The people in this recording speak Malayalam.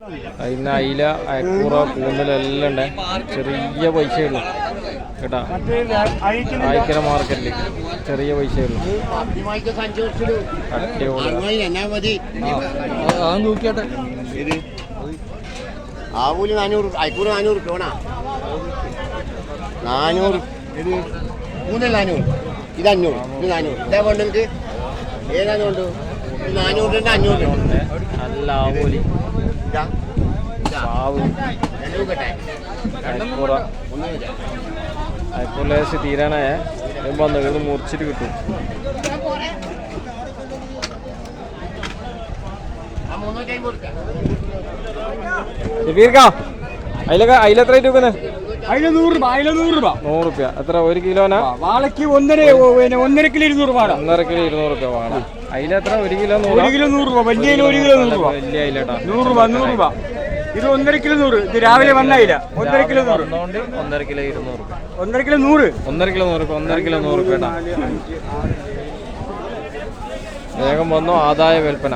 അതിന് അയില അയക്കൂറ കൂന്തലെല്ലാം ഉണ്ട്. ചെറിയ പൈസയുള്ളൂ കേട്ടാ. ആയിക്കര മാർക്കറ്റിൽ ചെറിയ പൈസയുള്ളൂ. ആവൂല് 400, അയക്കൂറ് 400 രൂപ. 400 മൂന്നല്ല 400. ഇത് 500, ഇത് 400. ഇതാ കൊണ്ട് എനിക്ക് ഏതാണ് കൊണ്ട് 400 500 നല്ല ആവൂലി അയക്കൂർ ലേശം തീരാനായ വന്നു ഇത് മുറിച്ചിട്ട് കിട്ടും. അതിലെത്ര രൂപ? അതിന് 100 രൂപ. 100 രൂപ. എത്ര ഒരു കിലോനാ? വാളയ്ക്ക് 1.5 കിലോ 200 രൂപ. 1.5 കിലോ 200 രൂപ വാള. അതിലെത്ര? 1 കിലോ 1 കിലോ 100 രൂപ. വലിയ 1 കിലോ 100 രൂപ. വലിയ അയിലട്ടാ 100 രൂപ. 100 രൂപ. ഇത് 1.5 കിലോ 100. ഇത് രാവിലെ വന്നായില്ല. 1.5 കിലോ 100. 1.5 കിലോ 200. 1.5 കിലോ 100. 1.5 കിലോ 100 രൂപ. 1.5 കിലോ 100 രൂപ. വേഗം വന്നു. ആദായ വിൽപ്പന.